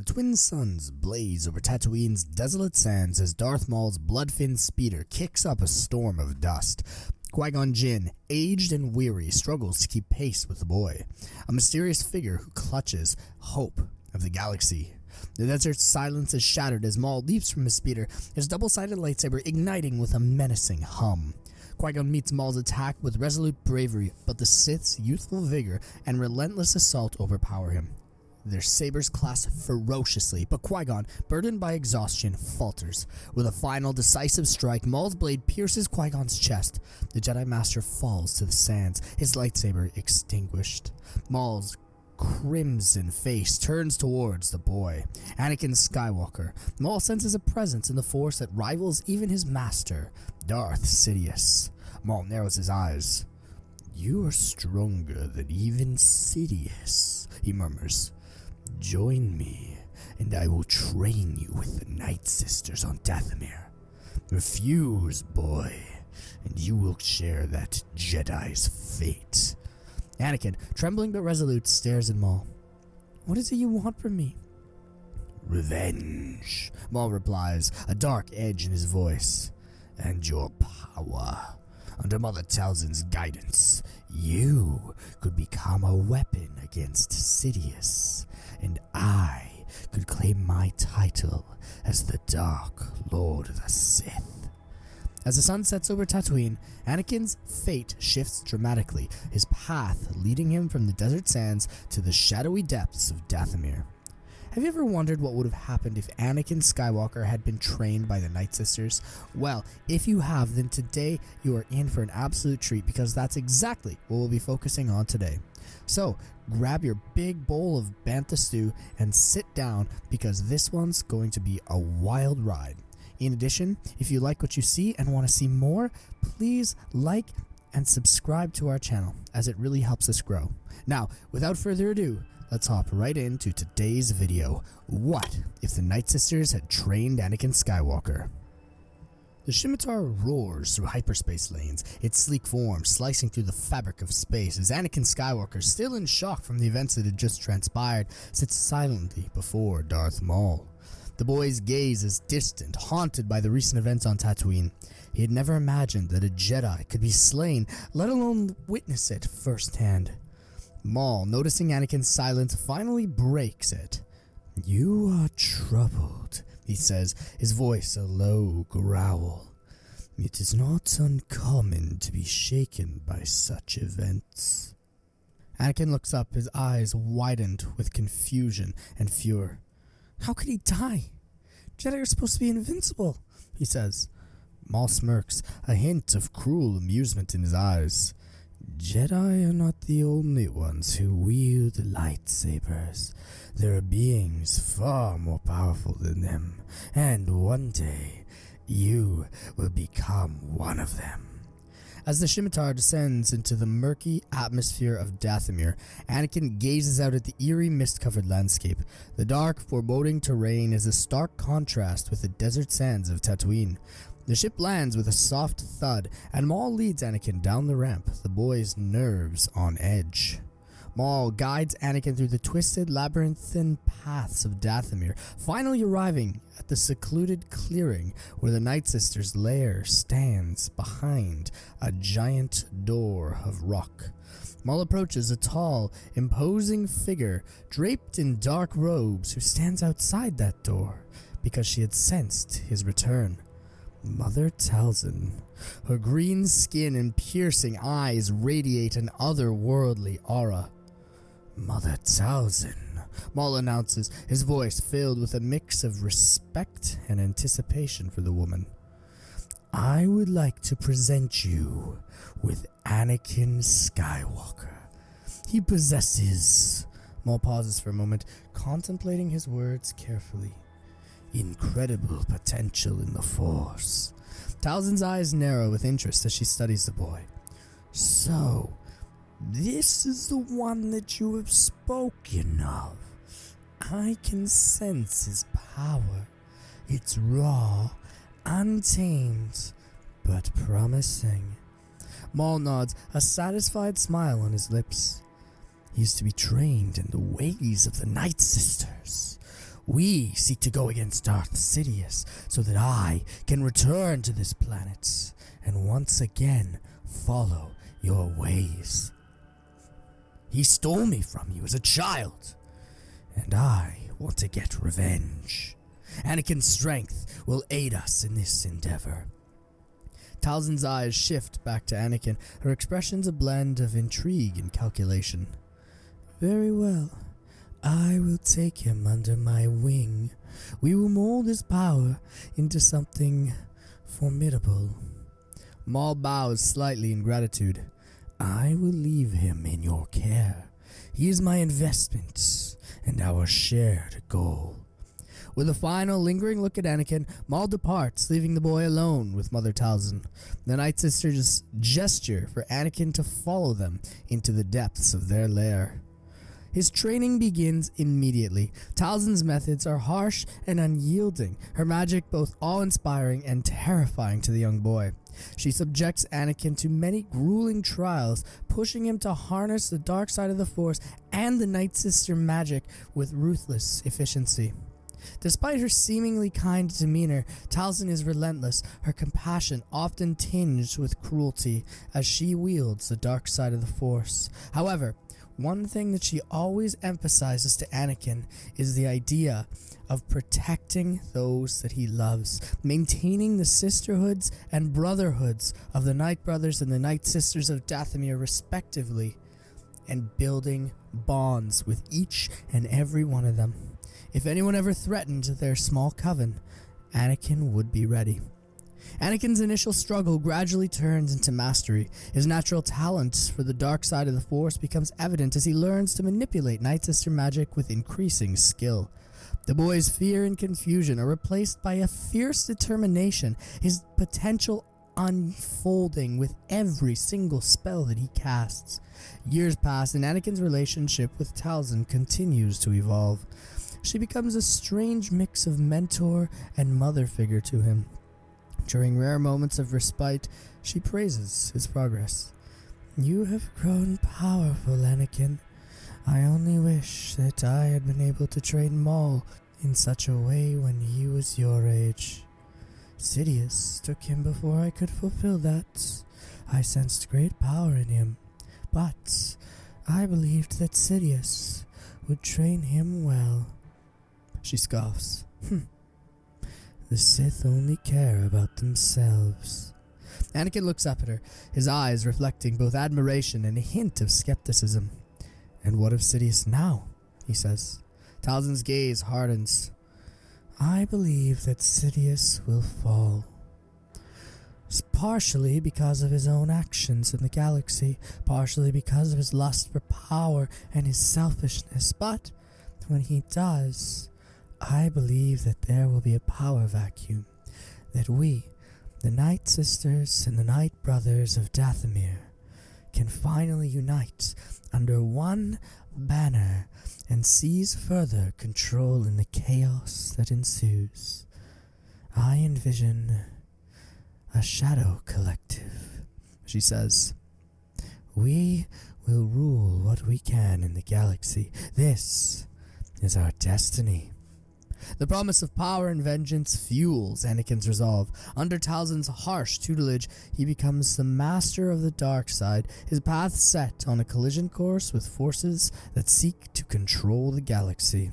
twin suns blaze over Tatooine's desolate sands as Darth Maul's blood-finned speeder kicks up a storm of dust. Qui-Gon Jinn, aged and weary, struggles to keep pace with the boy, a mysterious figure who clutches hope of the galaxy. The desert's silence is shattered as Maul leaps from his speeder, his double-sided lightsaber igniting with a menacing hum. Qui-Gon meets Maul's attack with resolute bravery, but the Sith's youthful vigor and relentless assault overpower him. Their sabers clash ferociously, but Qui-Gon, burdened by exhaustion, falters. With a final decisive strike, Maul's blade pierces Qui-Gon's chest. The Jedi Master falls to the sands, his lightsaber extinguished. Maul's crimson face turns towards the boy, Anakin Skywalker. Maul senses a presence in the Force that rivals even his master, Darth Sidious. Maul narrows his eyes. "You are stronger than even Sidious," he murmurs. "Join me, and I will train you with the Nightsisters on Dathomir. Refuse, boy, and you will share that Jedi's fate." Anakin, trembling but resolute, stares at Maul. "What is it you want from me?" "Revenge," Maul replies, a dark edge in his voice. "And your power. Under Mother Talzin's guidance, you could become a weapon against Sidious, and I could claim my title as the Dark Lord of the Sith." As the sun sets over Tatooine, Anakin's fate shifts dramatically, his path leading him from the desert sands to the shadowy depths of Dathomir. Have you ever wondered what would have happened if Anakin Skywalker had been trained by the Nightsisters? Well, if you have, then today you are in for an absolute treat, because that's exactly what we'll be focusing on today. So, grab your big bowl of bantha stew and sit down, because this one's going to be a wild ride. In addition, if you like what you see and want to see more, please like and subscribe to our channel, as it really helps us grow. Now, without further ado, let's hop right into today's video. What if the Nightsisters had trained Anakin Skywalker? The scimitar roars through hyperspace lanes, its sleek form slicing through the fabric of space as Anakin Skywalker, still in shock from the events that had just transpired, sits silently before Darth Maul. The boy's gaze is distant, haunted by the recent events on Tatooine. He had never imagined that a Jedi could be slain, let alone witness it firsthand. Maul, noticing Anakin's silence, finally breaks it. "You are troubled," he says, his voice a low growl. "It is not uncommon to be shaken by such events." Anakin looks up, his eyes widened with confusion and fear. "How could he die? Jedi are supposed to be invincible," he says. Maul smirks, a hint of cruel amusement in his eyes. "Jedi are not the only ones who wield lightsabers. There are beings far more powerful than them, and one day you will become one of them." As the scimitar descends into the murky atmosphere of Dathomir, Anakin gazes out at the eerie mist-covered landscape. The dark, foreboding terrain is a stark contrast with the desert sands of Tatooine. The ship lands with a soft thud, and Maul leads Anakin down the ramp, the boy's nerves on edge. Maul guides Anakin through the twisted, labyrinthine paths of Dathomir, finally arriving at the secluded clearing where the Nightsisters' lair stands behind a giant door of rock. Maul approaches a tall, imposing figure draped in dark robes who stands outside that door because she had sensed his return. Mother Talzin. Her green skin and piercing eyes radiate an otherworldly aura. "Mother Talzin," Maul announces, his voice filled with a mix of respect and anticipation for the woman. "I would like to present you with Anakin Skywalker. He possesses..." Maul pauses for a moment, contemplating his words carefully. "Incredible potential in the Force." Talzin's eyes narrow with interest as she studies the boy. "So, this is the one that you have spoken of. I can sense his power. It's raw, untamed, but promising." Maul nods, a satisfied smile on his lips. "He is to be trained in the ways of the Nightsisters. We seek to go against Darth Sidious so that I can return to this planet and once again follow your ways. He stole me from you as a child, and I want to get revenge. Anakin's strength will aid us in this endeavor." Talzin's eyes shift back to Anakin, her expressions a blend of intrigue and calculation. "Very well. I will take him under my wing. We will mold his power into something formidable." Maul bows slightly in gratitude. "I will leave him in your care. He is my investment and our shared goal." With a final lingering look at Anakin, Maul departs, leaving the boy alone with Mother Talzin. The Nightsisters gesture for Anakin to follow them into the depths of their lair. His training begins immediately. Talzin's methods are harsh and unyielding, her magic both awe-inspiring and terrifying to the young boy. She subjects Anakin to many grueling trials, pushing him to harness the dark side of the Force and the Nightsister magic with ruthless efficiency. Despite her seemingly kind demeanor, Talzin is relentless, her compassion often tinged with cruelty as she wields the dark side of the Force. However, one thing that she always emphasizes to Anakin is the idea of protecting those that he loves, maintaining the sisterhoods and brotherhoods of the Night Brothers and the Nightsisters of Dathomir respectively, and building bonds with each and every one of them. If anyone ever threatened their small coven, Anakin would be ready. Anakin's initial struggle gradually turns into mastery. His natural talent for the dark side of the Force becomes evident as he learns to manipulate Nightsister magic with increasing skill. The boy's fear and confusion are replaced by a fierce determination, his potential unfolding with every single spell that he casts. Years pass and Anakin's relationship with Talzin continues to evolve. She becomes a strange mix of mentor and mother figure to him. During rare moments of respite, she praises his progress. "You have grown powerful, Anakin. I only wish that I had been able to train Maul in such a way when he was your age. Sidious took him before I could fulfill that. I sensed great power in him, but I believed that Sidious would train him well." She scoffs. "The Sith only care about themselves." Anakin looks up at her, his eyes reflecting both admiration and a hint of skepticism. "And what of Sidious now?" he says. Talzin's gaze hardens. "I believe that Sidious will fall. Partially because of his own actions in the galaxy, partially because of his lust for power and his selfishness, but when he does, I believe that there will be a power vacuum, that we, the Night Sisters and the Night Brothers of Dathomir, can finally unite under one banner and seize further control in the chaos that ensues. I envision a shadow collective," she says. "We will rule what we can in the galaxy. This is our destiny." The promise of power and vengeance fuels Anakin's resolve. Under Talzin's harsh tutelage, he becomes the master of the dark side, his path set on a collision course with forces that seek to control the galaxy.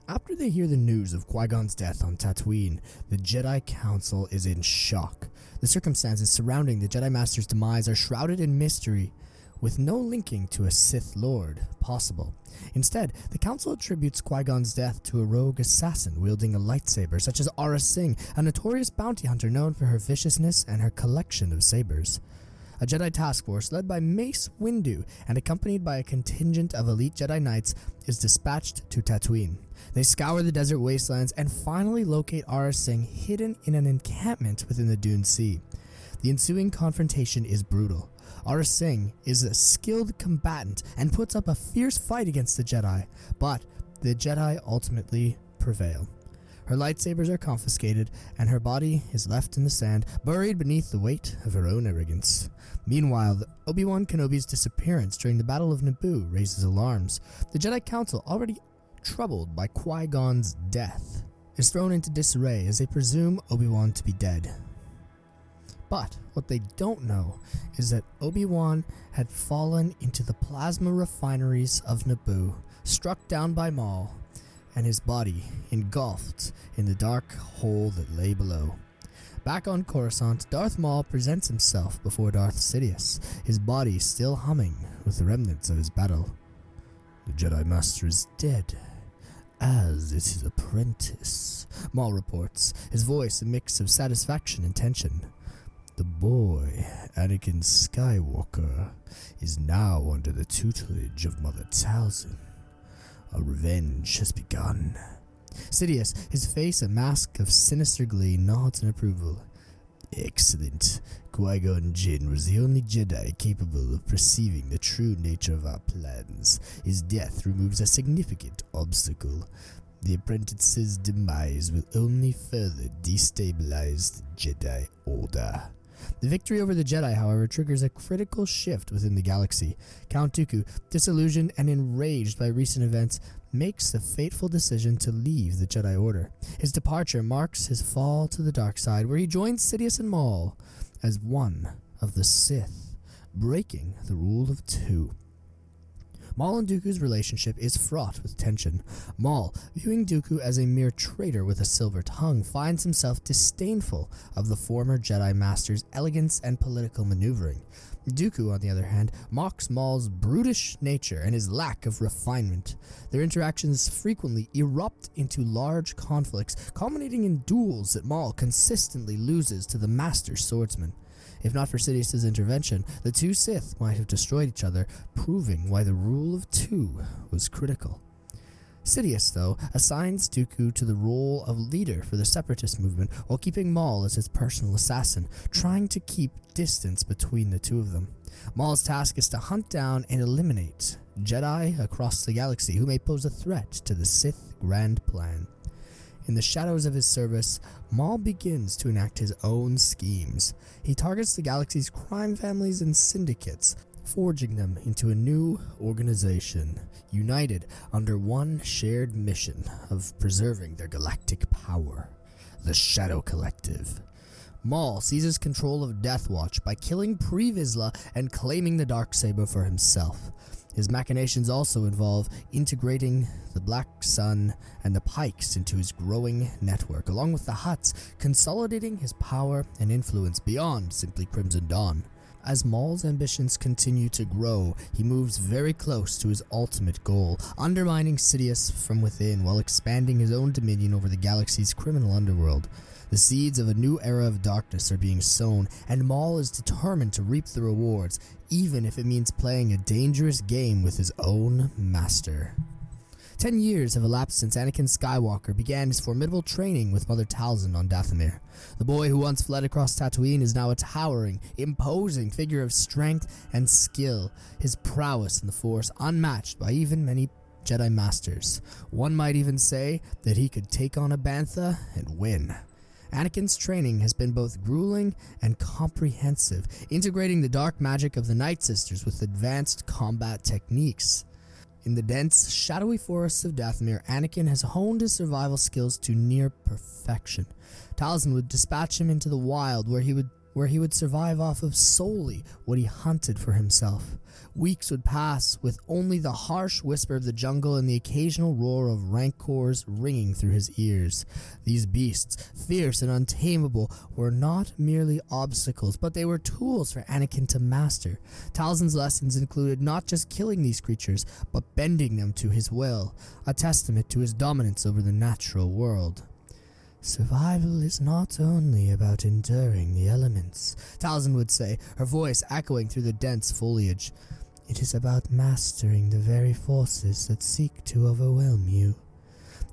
After they hear the news of Qui-Gon's death on Tatooine, the Jedi Council is in shock. The circumstances surrounding the Jedi Master's demise are shrouded in mystery, with no linking to a Sith Lord possible. Instead, the Council attributes Qui-Gon's death to a rogue assassin wielding a lightsaber, such as Aurra Sing, a notorious bounty hunter known for her viciousness and her collection of sabers. A Jedi task force led by Mace Windu and accompanied by a contingent of elite Jedi Knights is dispatched to Tatooine. They scour the desert wastelands and finally locate Aurra Sing hidden in an encampment within the Dune Sea. The ensuing confrontation is brutal. Aurra Sing is a skilled combatant and puts up a fierce fight against the Jedi, but the Jedi ultimately prevail. Her lightsabers are confiscated, and her body is left in the sand, buried beneath the weight of her own arrogance. Meanwhile, Obi-Wan Kenobi's disappearance during the Battle of Naboo raises alarms. The Jedi Council already troubled by Qui-Gon's death, is thrown into disarray as they presume Obi-Wan to be dead. But what they don't know is that Obi-Wan had fallen into the plasma refineries of Naboo, struck down by Maul, and his body engulfed in the dark hole that lay below. Back on Coruscant, Darth Maul presents himself before Darth Sidious, his body still humming with the remnants of his battle. "The Jedi Master is dead, as is his apprentice," Maul reports, his voice a mix of satisfaction and tension. "The boy, Anakin Skywalker, is now under the tutelage of Mother Talzin. Our revenge has begun." Sidious, his face a mask of sinister glee, nods in approval. "Excellent. Qui-Gon Jinn was the only Jedi capable of perceiving the true nature of our plans. His death removes a significant obstacle. The apprentice's demise will only further destabilize the Jedi Order." The victory over the Jedi, however, triggers a critical shift within the galaxy. Count Dooku, disillusioned and enraged by recent events, makes the fateful decision to leave the Jedi Order. His departure marks his fall to the dark side, where he joins Sidious and Maul as one of the Sith, breaking the rule of two. Maul and Dooku's relationship is fraught with tension. Maul, viewing Dooku as a mere traitor with a silver tongue, finds himself disdainful of the former Jedi Master's elegance and political maneuvering. Dooku, on the other hand, mocks Maul's brutish nature and his lack of refinement. Their interactions frequently erupt into large conflicts, culminating in duels that Maul consistently loses to the Master Swordsman. If not for Sidious's intervention, the two Sith might have destroyed each other, proving why the rule of two was critical. Sidious, though, assigns Dooku to the role of leader for the Separatist movement, while keeping Maul as his personal assassin, trying to keep distance between the two of them. Maul's task is to hunt down and eliminate Jedi across the galaxy who may pose a threat to the Sith grand plan. In the shadows of his service, Maul begins to enact his own schemes. He targets the galaxy's crime families and syndicates, forging them into a new organization, united under one shared mission of preserving their galactic power, the Shadow Collective. Maul seizes control of Death Watch by killing Pre Vizsla and claiming the Darksaber for himself. His machinations also involve integrating the Black Sun and the Pikes into his growing network, along with the Hutts, consolidating his power and influence beyond simply Crimson Dawn. As Maul's ambitions continue to grow, he moves very close to his ultimate goal, undermining Sidious from within while expanding his own dominion over the galaxy's criminal underworld. The seeds of a new era of darkness are being sown, and Maul is determined to reap the rewards, even if it means playing a dangerous game with his own master. 10 years have elapsed since Anakin Skywalker began his formidable training with Mother Talzin on Dathomir. The boy who once fled across Tatooine is now a towering, imposing figure of strength and skill, his prowess in the Force unmatched by even many Jedi Masters. One might even say that he could take on a Bantha and win. Anakin's training has been both grueling and comprehensive, integrating the dark magic of the Nightsisters with advanced combat techniques. In the dense, shadowy forests of Dathomir, Anakin has honed his survival skills to near perfection. Talzin would dispatch him into the wild, where he would survive off of solely what he hunted for himself. Weeks would pass with only the harsh whisper of the jungle and the occasional roar of rancors ringing through his ears. These beasts, fierce and untamable, were not merely obstacles, but they were tools for Anakin to master. Talzin's lessons included not just killing these creatures, but bending them to his will, a testament to his dominance over the natural world. "Survival is not only about enduring the elements," Talzin would say, her voice echoing through the dense foliage. "It is about mastering the very forces that seek to overwhelm you."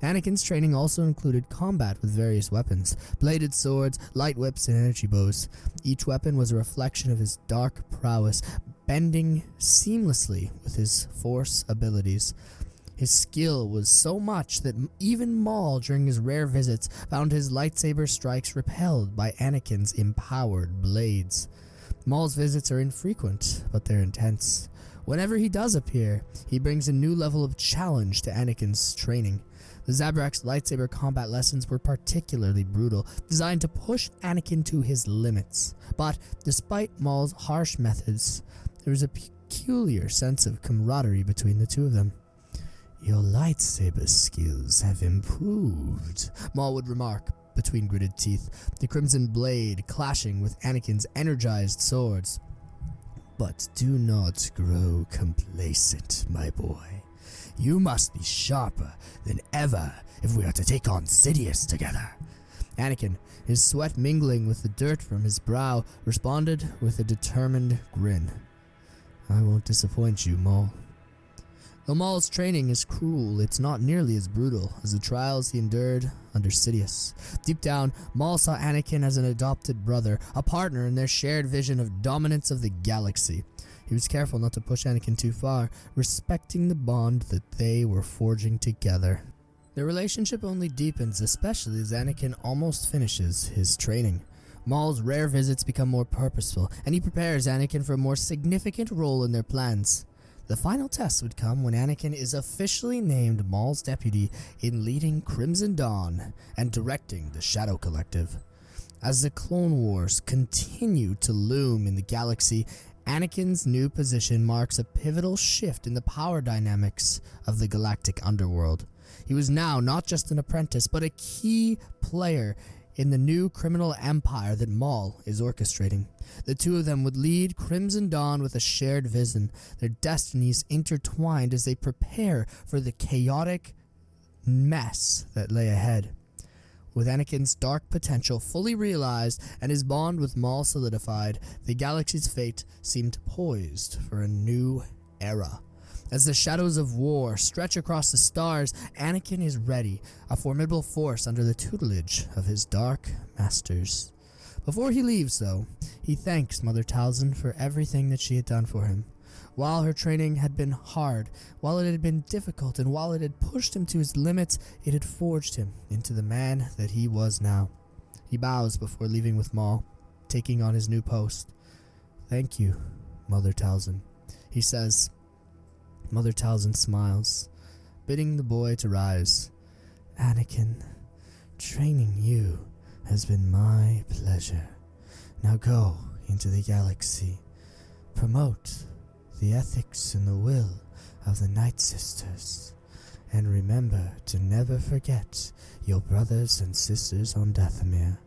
Anakin's training also included combat with various weapons, bladed swords, light whips, and energy bows. Each weapon was a reflection of his dark prowess, bending seamlessly with his Force abilities. His skill was so much that even Maul, during his rare visits, found his lightsaber strikes repelled by Anakin's empowered blades. Maul's visits are infrequent, but they're intense. Whenever he does appear, he brings a new level of challenge to Anakin's training. The Zabrak's lightsaber combat lessons were particularly brutal, designed to push Anakin to his limits. But despite Maul's harsh methods, there was a peculiar sense of camaraderie between the two of them. "Your lightsaber skills have improved," Maul would remark between gritted teeth, the crimson blade clashing with Anakin's energized swords. "But do not grow complacent, my boy. You must be sharper than ever if we are to take on Sidious together." Anakin, his sweat mingling with the dirt from his brow, responded with a determined grin. "I won't disappoint you, Maul." Though Maul's training is cruel, it's not nearly as brutal as the trials he endured under Sidious. Deep down, Maul saw Anakin as an adopted brother, a partner in their shared vision of dominance of the galaxy. He was careful not to push Anakin too far, respecting the bond that they were forging together. Their relationship only deepens, especially as Anakin almost finishes his training. Maul's rare visits become more purposeful, and he prepares Anakin for a more significant role in their plans. The final test would come when Anakin is officially named Maul's deputy in leading Crimson Dawn and directing the Shadow Collective. As the Clone Wars continue to loom in the galaxy, Anakin's new position marks a pivotal shift in the power dynamics of the galactic underworld. He was now not just an apprentice, but a key player in the new criminal empire that Maul is orchestrating. The two of them would lead Crimson Dawn with a shared vision, their destinies intertwined as they prepare for the chaotic mess that lay ahead. With Anakin's dark potential fully realized and his bond with Maul solidified, the galaxy's fate seemed poised for a new era. As the shadows of war stretch across the stars, Anakin is ready, a formidable force under the tutelage of his dark masters. Before he leaves, though, he thanks Mother Talzin for everything that she had done for him. While her training had been hard, while it had been difficult, and while it had pushed him to his limits, it had forged him into the man that he was now. He bows before leaving with Maul, taking on his new post. "Thank you, Mother Talzin," he says. Mother Talzin smiles, bidding the boy to rise. "Anakin, training you has been my pleasure. Now go into the galaxy. Promote the ethics and the will of the Nightsisters. And remember to never forget your brothers and sisters on Dathomir."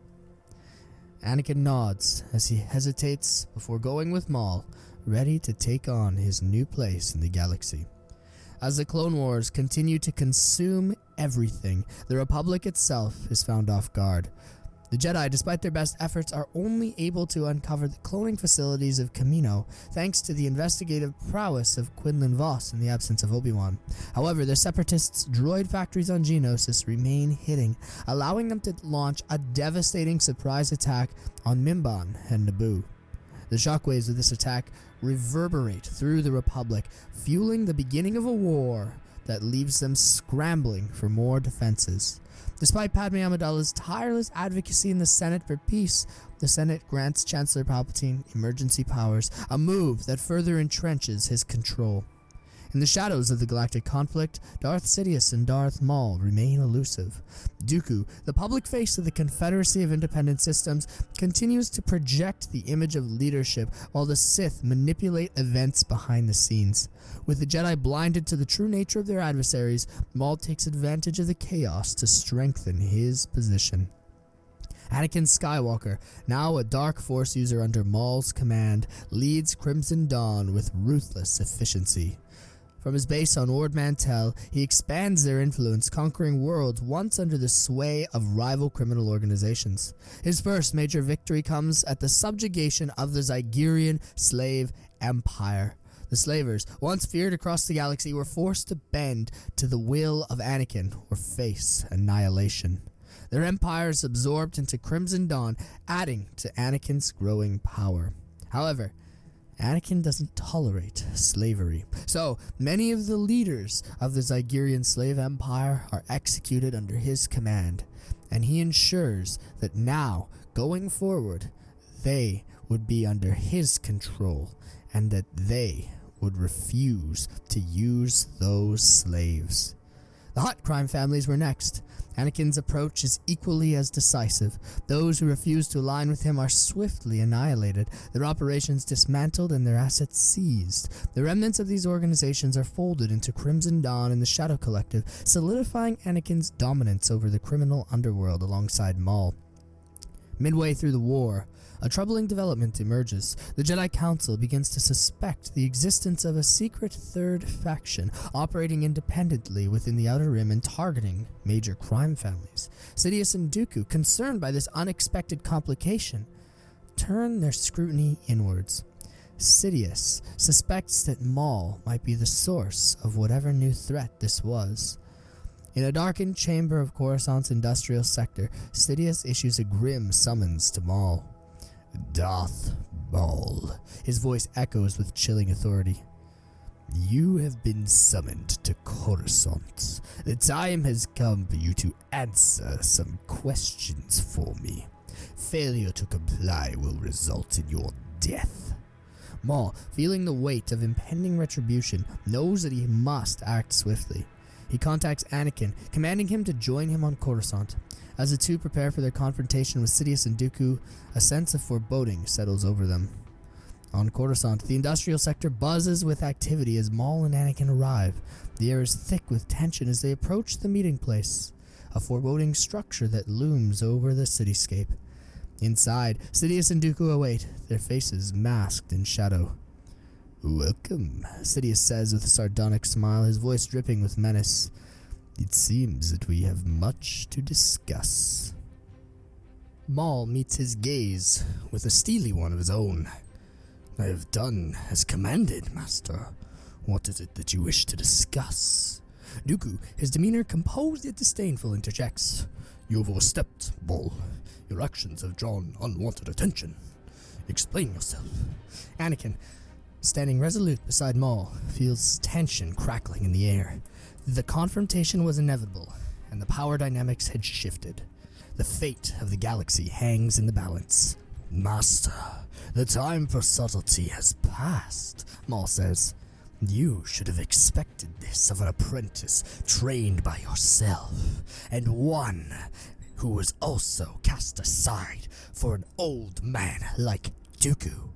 Anakin nods as he hesitates before going with Maul, ready to take on his new place in the galaxy. As the Clone Wars continue to consume everything, the Republic itself is found off guard. The Jedi, despite their best efforts, are only able to uncover the cloning facilities of Kamino, thanks to the investigative prowess of Quinlan Vos in the absence of Obi-Wan. However, the Separatists' droid factories on Geonosis remain hidden, allowing them to launch a devastating surprise attack on Mimban and Naboo. The shockwaves of this attack reverberate through the Republic, fueling the beginning of a war that leaves them scrambling for more defenses. Despite Padmé Amidala's tireless advocacy in the Senate for peace, the Senate grants Chancellor Palpatine emergency powers, a move that further entrenches his control. In the shadows of the galactic conflict, Darth Sidious and Darth Maul remain elusive. Dooku, the public face of the Confederacy of Independent Systems, continues to project the image of leadership while the Sith manipulate events behind the scenes. With the Jedi blinded to the true nature of their adversaries, Maul takes advantage of the chaos to strengthen his position. Anakin Skywalker, now a dark force user under Maul's command, leads Crimson Dawn with ruthless efficiency. From his base on Ord Mantell, he expands their influence, conquering worlds once under the sway of rival criminal organizations. His first major victory comes at the subjugation of the Zygerian slave empire. The slavers, once feared across the galaxy, were forced to bend to the will of Anakin or face annihilation. Their empires absorbed into Crimson Dawn, adding to Anakin's growing power. However, Anakin doesn't tolerate slavery, so many of the leaders of the Zygerian slave empire are executed under his command, and he ensures that now, going forward, they would be under his control, and that they would refuse to use those slaves. The Hutt crime families were next. Anakin's approach is equally as decisive. Those who refuse to align with him are swiftly annihilated, their operations dismantled and their assets seized. The remnants of these organizations are folded into Crimson Dawn and the Shadow Collective, solidifying Anakin's dominance over the criminal underworld alongside Maul. Midway through the war, a troubling development emerges. The Jedi Council begins to suspect the existence of a secret third faction operating independently within the Outer Rim and targeting major crime families. Sidious and Dooku, concerned by this unexpected complication, turn their scrutiny inwards. Sidious suspects that Maul might be the source of whatever new threat this was. In a darkened chamber of Coruscant's industrial sector, Sidious issues a grim summons to Maul. Darth Maul. His voice echoes with chilling authority. You have been summoned to Coruscant. The time has come for you to answer some questions for me. Failure to comply will result in your death. Maul, feeling the weight of impending retribution, knows that he must act swiftly. He contacts Anakin, commanding him to join him on Coruscant. As the two prepare for their confrontation with Sidious and Dooku, a sense of foreboding settles over them. On Coruscant, the industrial sector buzzes with activity as Maul and Anakin arrive. The air is thick with tension as they approach the meeting place, a foreboding structure that looms over the cityscape. Inside, Sidious and Dooku await, their faces masked in shadow. Welcome, Sidious says with a sardonic smile, his voice dripping with menace. It seems that we have much to discuss. Maul meets his gaze with a steely one of his own. I have done as commanded, Master. What is it that you wish to discuss? Dooku, his demeanor composed yet disdainful, interjects. You have overstepped, Maul. Your actions have drawn unwanted attention. Explain yourself. Anakin, standing resolute beside Maul, feels tension crackling in the air. The confrontation was inevitable, and the power dynamics had shifted. The fate of the galaxy hangs in the balance. Master, the time for subtlety has passed, Maul says. You should have expected this of an apprentice trained by yourself, and one who was also cast aside for an old man like Dooku.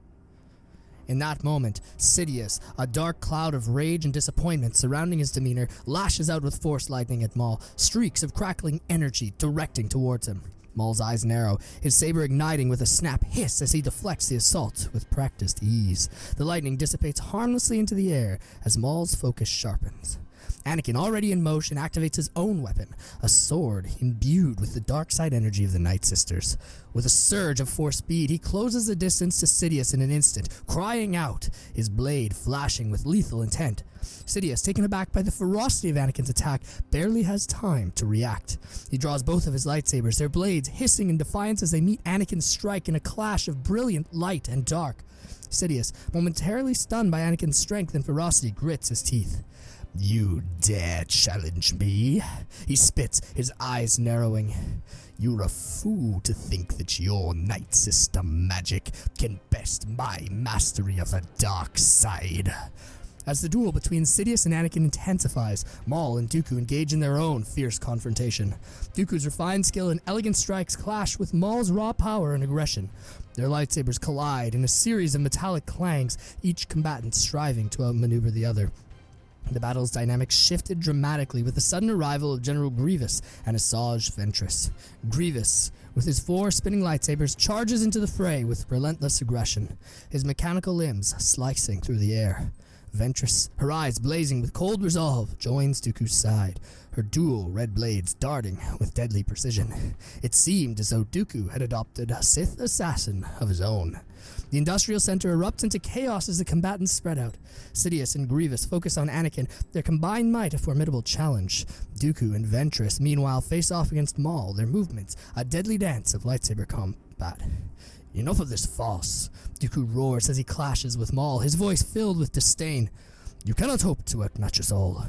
In that moment, Sidious, a dark cloud of rage and disappointment surrounding his demeanor, lashes out with force lightning at Maul, streaks of crackling energy directing towards him. Maul's eyes narrow, his saber igniting with a snap hiss as he deflects the assault with practiced ease. The lightning dissipates harmlessly into the air as Maul's focus sharpens. Anakin, already in motion, activates his own weapon, a sword imbued with the dark side energy of the Nightsisters. With a surge of force speed, he closes the distance to Sidious in an instant, crying out, his blade flashing with lethal intent. Sidious, taken aback by the ferocity of Anakin's attack, barely has time to react. He draws both of his lightsabers, their blades hissing in defiance as they meet Anakin's strike in a clash of brilliant light and dark. Sidious, momentarily stunned by Anakin's strength and ferocity, grits his teeth. You dare challenge me? He spits, his eyes narrowing. You're a fool to think that your Night System magic can best my mastery of the dark side. As the duel between Sidious and Anakin intensifies, Maul and Dooku engage in their own fierce confrontation. Dooku's refined skill and elegant strikes clash with Maul's raw power and aggression. Their lightsabers collide in a series of metallic clangs, each combatant striving to outmaneuver the other. The battle's dynamics shifted dramatically with the sudden arrival of General Grievous and Asajj Ventress. Grievous, with his 4 spinning lightsabers, charges into the fray with relentless aggression, his mechanical limbs slicing through the air. Ventress, her eyes blazing with cold resolve, joins Dooku's side, her dual red blades darting with deadly precision. It seemed as though Dooku had adopted a Sith assassin of his own. The industrial center erupts into chaos as the combatants spread out. Sidious and Grievous focus on Anakin, their combined might a formidable challenge. Dooku and Ventress meanwhile face off against Maul, their movements a deadly dance of lightsaber combat. Enough of this farce, Dooku roars as he clashes with Maul, his voice filled with disdain. You cannot hope to outmatch us all.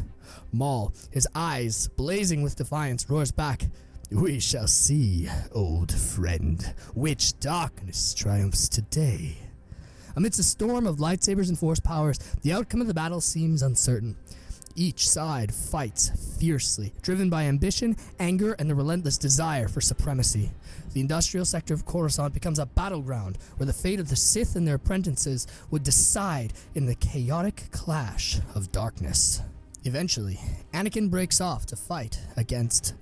Maul, his eyes blazing with defiance, roars back. We shall see, old friend, which darkness triumphs today. Amidst a storm of lightsabers and force powers, the outcome of the battle seems uncertain. Each side fights fiercely, driven by ambition, anger, and the relentless desire for supremacy. The industrial sector of Coruscant becomes a battleground where the fate of the Sith and their apprentices would decide in the chaotic clash of darkness. Eventually, Anakin breaks off to fight against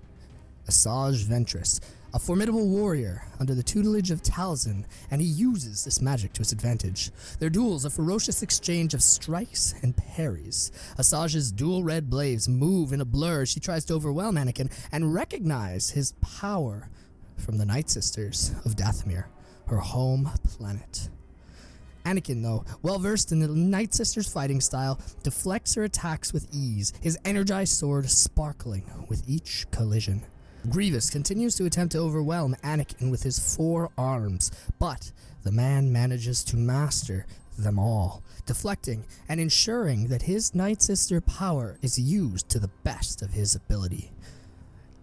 Asajj Ventress, a formidable warrior under the tutelage of Talzin, and he uses this magic to his advantage. Their duels a ferocious exchange of strikes and parries. Asajj's dual red blades move in a blur as she tries to overwhelm Anakin and recognize his power from the Nightsisters of Dathomir, her home planet. Anakin, though, well-versed in the Nightsisters' fighting style, deflects her attacks with ease, his energized sword sparkling with each collision. Grievous continues to attempt to overwhelm Anakin with his 4 arms, but the man manages to master them all, deflecting and ensuring that his Nightsister power is used to the best of his ability.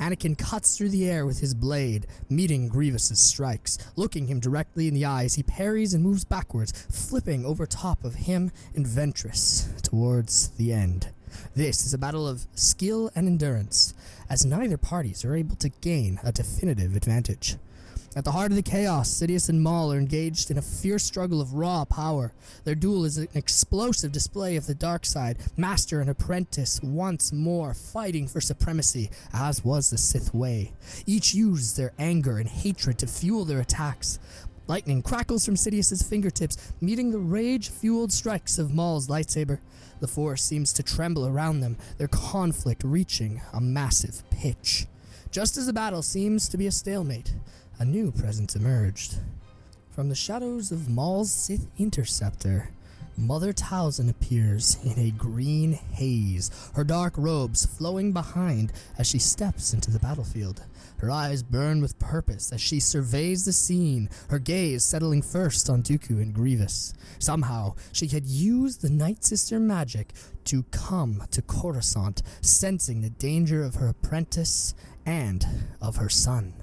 Anakin cuts through the air with his blade, meeting Grievous's strikes. Looking him directly in the eyes, he parries and moves backwards, flipping over top of him and Ventress towards the end. This is a battle of skill and endurance, as neither parties are able to gain a definitive advantage. At the heart of the chaos, Sidious and Maul are engaged in a fierce struggle of raw power. Their duel is an explosive display of the dark side, master and apprentice once more fighting for supremacy, as was the Sith way. Each used their anger and hatred to fuel their attacks. Lightning crackles from Sidious's fingertips, meeting the rage-fueled strikes of Maul's lightsaber. The force seems to tremble around them, their conflict reaching a massive pitch. Just as the battle seems to be a stalemate, a new presence emerged. From the shadows of Maul's Sith interceptor, Mother Talzin appears in a green haze, her dark robes flowing behind as she steps into the battlefield. Her eyes burn with purpose as she surveys the scene, her gaze settling first on Dooku and Grievous. Somehow, she had used the Nightsister magic to come to Coruscant, sensing the danger of her apprentice and of her son.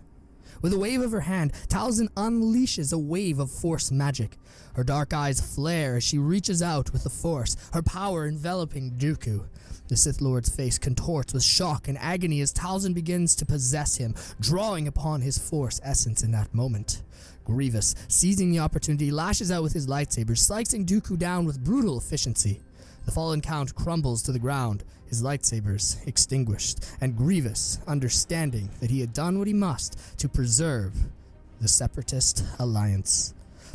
With a wave of her hand, Talzin unleashes a wave of Force magic. Her dark eyes flare as she reaches out with the Force, her power enveloping Dooku. The Sith Lord's face contorts with shock and agony as Talzin begins to possess him, drawing upon his Force essence in that moment. Grievous, seizing the opportunity, lashes out with his lightsaber, slicing Dooku down with brutal efficiency. The fallen Count crumbles to the ground, his lightsabers extinguished, and Grievous, understanding that he had done what he must to preserve the Separatist alliance.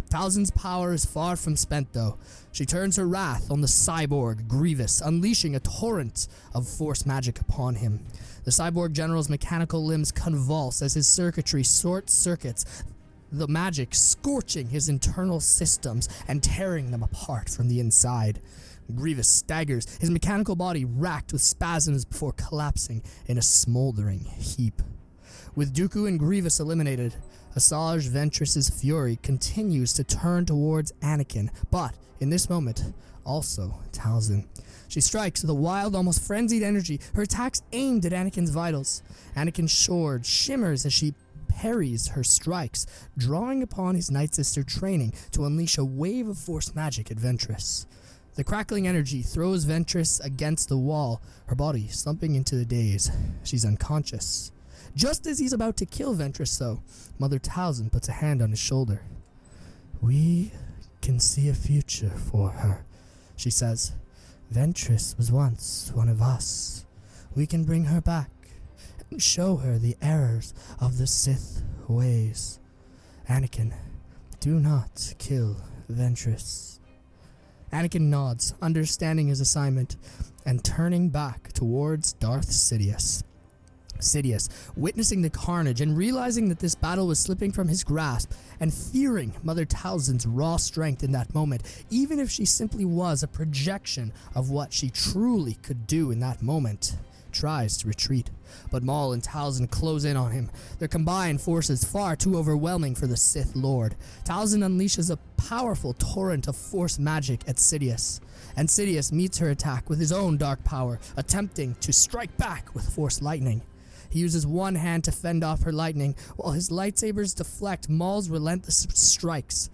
Talzin's power is far from spent, though. She turns her wrath on the cyborg Grievous, unleashing a torrent of Force magic upon him. The cyborg general's mechanical limbs convulse as his circuitry short-circuits, the magic scorching his internal systems and tearing them apart from the inside. Grievous staggers, his mechanical body racked with spasms before collapsing in a smoldering heap. With Dooku and Grievous eliminated, Asajj Ventress's fury continues to turn towards Anakin, but in this moment, also Talzin. She strikes with a wild, almost frenzied energy, her attacks aimed at Anakin's vitals. Anakin's sword shimmers as she parries her strikes, drawing upon his Nightsister training to unleash a wave of Force magic at Ventress. The crackling energy throws Ventress against the wall, her body slumping into the daze. She's unconscious. Just as he's about to kill Ventress, though, Mother Talzin puts a hand on his shoulder. "We can see a future for her," she says. "Ventress was once one of us. We can bring her back and show her the errors of the Sith ways. Anakin, do not kill Ventress." Anakin nods, understanding his assignment, and turning back towards Darth Sidious. Sidious, witnessing the carnage and realizing that this battle was slipping from his grasp, and fearing Mother Talzin's raw strength in that moment, even if she simply was a projection of what she truly could do in that moment, tries to retreat. But Maul and Talzin close in on him, their combined forces far too overwhelming for the Sith Lord. Talzin unleashes a powerful torrent of Force magic at Sidious, and Sidious meets her attack with his own dark power, attempting to strike back with Force lightning. He uses one hand to fend off her lightning, while his lightsabers deflect Maul's relentless strikes.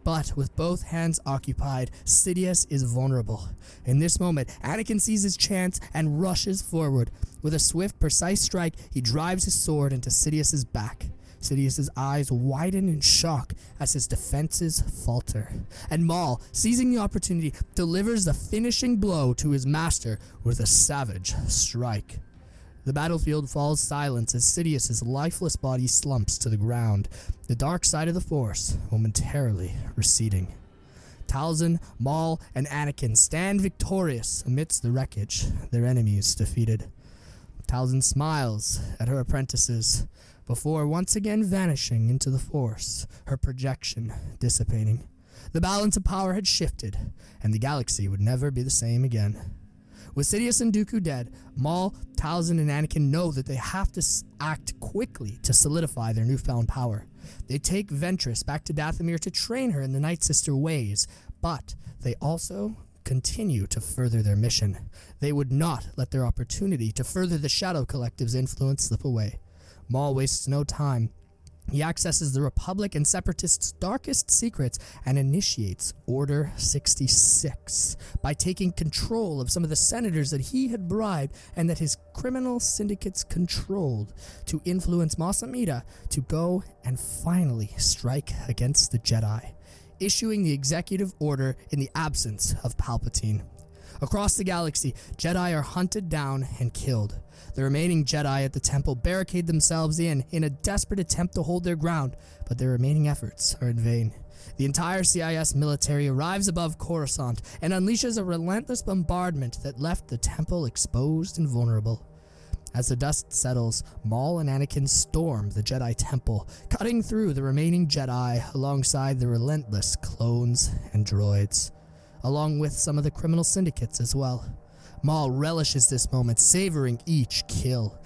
But with both hands occupied, Sidious is vulnerable. In this moment, Anakin sees his chance and rushes forward. With a swift, precise strike, he drives his sword into Sidious's back. Sidious's eyes widen in shock as his defenses falter. And Maul, seizing the opportunity, delivers the finishing blow to his master with a savage strike. The battlefield falls silent as Sidious's lifeless body slumps to the ground, the dark side of the Force momentarily receding. Talzin, Maul, and Anakin stand victorious amidst the wreckage, their enemies defeated. Talzin smiles at her apprentices before once again vanishing into the Force, her projection dissipating. The balance of power had shifted, and the galaxy would never be the same again. With Sidious and Dooku dead, Maul, Talzin, and Anakin know that they have to act quickly to solidify their newfound power. They take Ventress back to Dathomir to train her in the Nightsister ways, but they also continue to further their mission. They would not let their opportunity to further the Shadow Collective's influence slip away. Maul wastes no time. He accesses the Republic and Separatists' darkest secrets and initiates Order 66 by taking control of some of the senators that he had bribed and that his criminal syndicates controlled to influence Mas Amidala to go and finally strike against the Jedi, issuing the executive order in the absence of Palpatine. Across the galaxy, Jedi are hunted down and killed. The remaining Jedi at the temple barricade themselves in a desperate attempt to hold their ground, but their remaining efforts are in vain. The entire CIS military arrives above Coruscant and unleashes a relentless bombardment that left the temple exposed and vulnerable. As the dust settles, Maul and Anakin storm the Jedi temple, cutting through the remaining Jedi alongside the relentless clones and droids, along with some of the criminal syndicates as well. Maul relishes this moment, savoring each kill.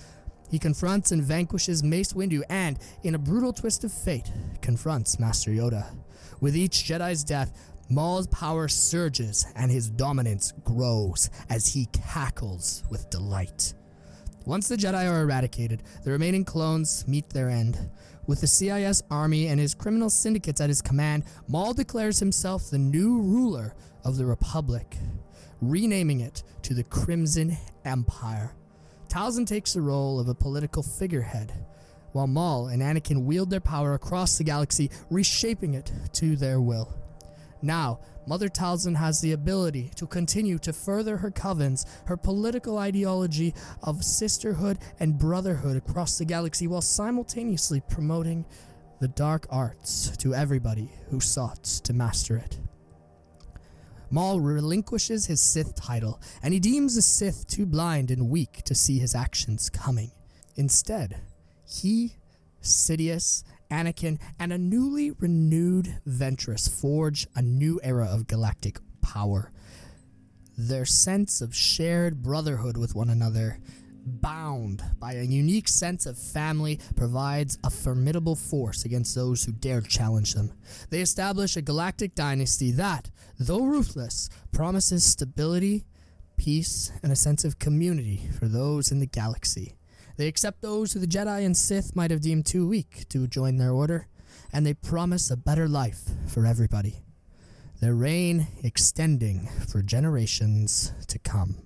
He confronts and vanquishes Mace Windu and, in a brutal twist of fate, confronts Master Yoda. With each Jedi's death, Maul's power surges and his dominance grows as he cackles with delight. Once the Jedi are eradicated, the remaining clones meet their end. With the CIS army and his criminal syndicates at his command, Maul declares himself the new ruler of the Republic, renaming it to the Crimson Empire. Talzin takes the role of a political figurehead, while Maul and Anakin wield their power across the galaxy, reshaping it to their will. Now, Mother Talzin has the ability to continue to further her covens, her political ideology of sisterhood and brotherhood across the galaxy, while simultaneously promoting the dark arts to everybody who sought to master it. Maul relinquishes his Sith title, and he deems the Sith too blind and weak to see his actions coming. Instead, he, Sidious, Anakin, and a newly renewed Ventress forge a new era of galactic power. Their sense of shared brotherhood with one another, bound by a unique sense of family, provides a formidable force against those who dare challenge them. They establish a galactic dynasty that, though ruthless, promises stability, peace, and a sense of community for those in the galaxy. They accept those who the Jedi and Sith might have deemed too weak to join their order, and they promise a better life for everybody, their reign extending for generations to come.